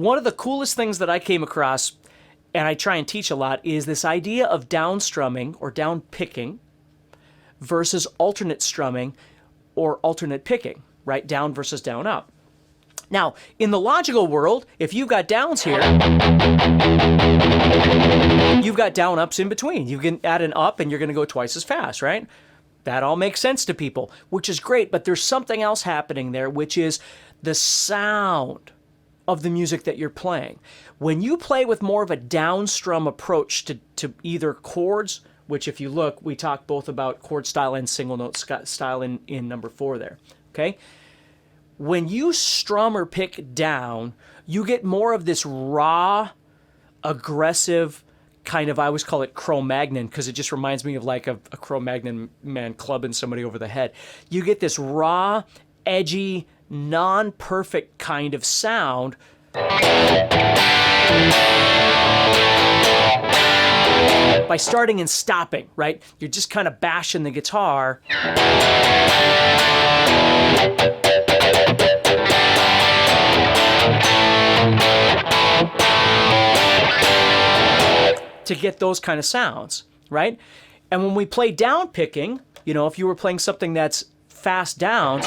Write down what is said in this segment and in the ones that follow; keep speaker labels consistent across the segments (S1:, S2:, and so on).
S1: one of the coolest things that I came across, and I try and teach a lot, is this idea of down strumming or down picking versus alternate strumming or alternate picking, right? Down versus down up. Now, in the logical world, if you've got downs here, you've got down ups in between. You can add an up and you're going to go twice as fast, right? That all makes sense to people, which is great, but there's something else happening there, which is the sound of the music that you're playing. When you play with more of a down strum approach to either chords, which if you look, we talk both about chord style and single note style in number 4 there, okay? When you strum or pick down, you get more of this raw, aggressive kind of, I always call it Cro-Magnon, because it just reminds me of like a Cro-Magnon man clubbing somebody over the head. You get this raw, edgy, non-perfect kind of sound by starting and stopping, right? You're just kind of bashing the guitar to get those kind of sounds, right? And when we play down picking, you know, if you were playing something that's fast downs,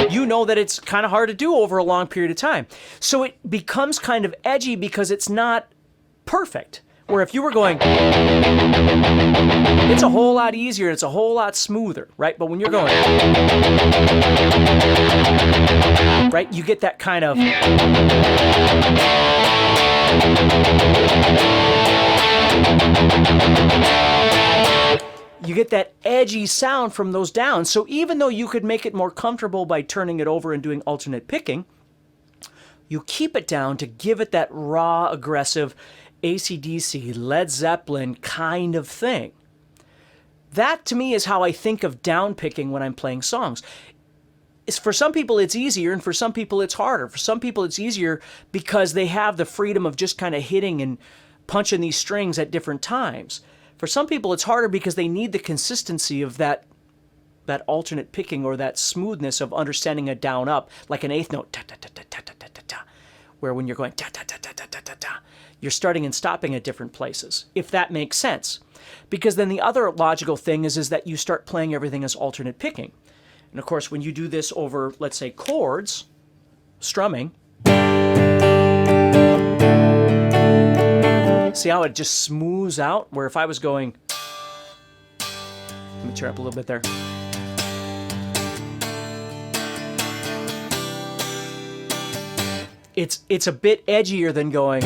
S1: you know that it's kind of hard to do over a long period of time. So it becomes kind of edgy because it's not perfect. Where if you were going, it's a whole lot easier, it's a whole lot smoother, right? But when you're going, right, you get that kind of, you get that edgy sound from those downs. So even though you could make it more comfortable by turning it over and doing alternate picking, you keep it down to give it that raw, aggressive, AC/DC, Led Zeppelin kind of thing. That to me is how I think of down picking when I'm playing songs. For some people it's easier and for some people it's harder. For some people it's easier because they have the freedom of just kind of hitting and punching these strings at different times. For some people it's harder because they need the consistency of that alternate picking or that smoothness of understanding a down up, like an eighth note, ta ta ta ta ta ta ta ta, where when you're going ta ta ta ta ta ta ta ta, you're starting and stopping at different places, if that makes sense. Because then the other logical thing is that you start playing everything as alternate picking. And of course, when you do this over, let's say, chords, strumming, see how it just smooths out? Where if I was going, let me turn up a little bit there. It's a bit edgier than going.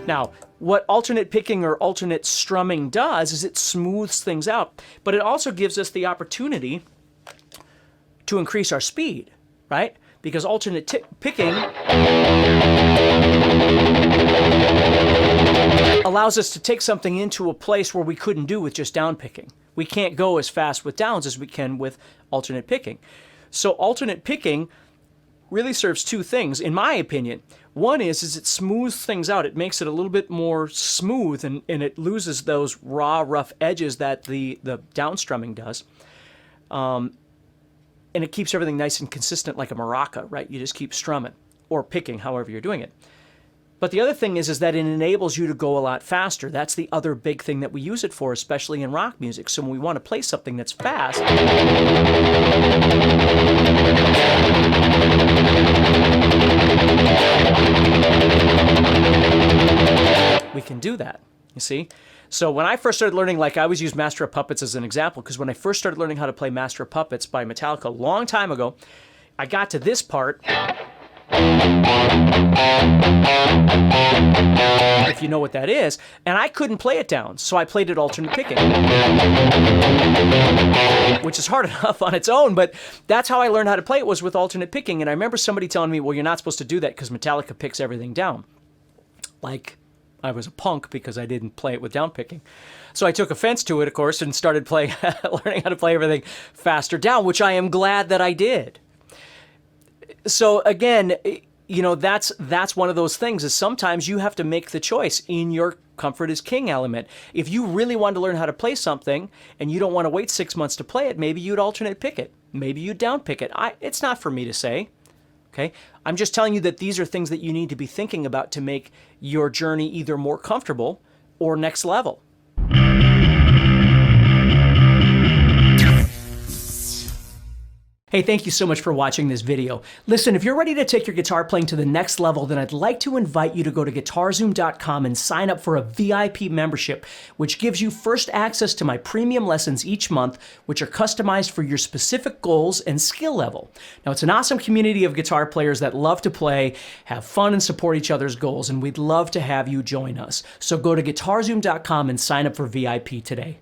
S1: Now, what alternate picking or alternate strumming does is it smooths things out, but it also gives us the opportunity to increase our speed, right? Because alternate picking allows us to take something into a place where we couldn't do with just down picking. We can't go as fast with downs as we can with alternate picking. So alternate picking really serves two things, in my opinion. One is it smooths things out. It makes it a little bit more smooth, and it loses those raw, rough edges that the down strumming does. And it keeps everything nice and consistent like a maraca, right? You just keep strumming or picking, however you're doing it. But the other thing is that it enables you to go a lot faster. That's the other big thing that we use it for, especially in rock music. So when we want to play something that's fast, we can do that, you see? So when I first started learning, like I always use Master of Puppets as an example, because when I first started learning how to play Master of Puppets by Metallica a long time ago, I got to this part, if you know what that is, and I couldn't play it down, so I played it alternate picking, which is hard enough on its own, but that's how I learned how to play it, was with alternate picking. And I remember somebody telling me, well, you're not supposed to do that because Metallica picks everything down. Like I was a punk because I didn't play it with down picking. So I took offense to it, of course, and started learning how to play everything faster down, which I am glad that I did. So again, you know, that's one of those things, is sometimes you have to make the choice in your comfort is king element. If you really want to learn how to play something and you don't want to wait 6 months to play it, maybe you'd alternate pick it. maybe you downpick it. It's not for me to say. Okay? I'm just telling you that these are things that you need to be thinking about to make your journey either more comfortable or next level. Hey, thank you so much for watching this video. Listen, if you're ready to take your guitar playing to the next level, then I'd like to invite you to go to guitarzoom.com and sign up for a VIP membership, which gives you first access to my premium lessons each month, which are customized for your specific goals and skill level. Now, it's an awesome community of guitar players that love to play, have fun, and support each other's goals, and we'd love to have you join us. So go to guitarzoom.com and sign up for VIP today.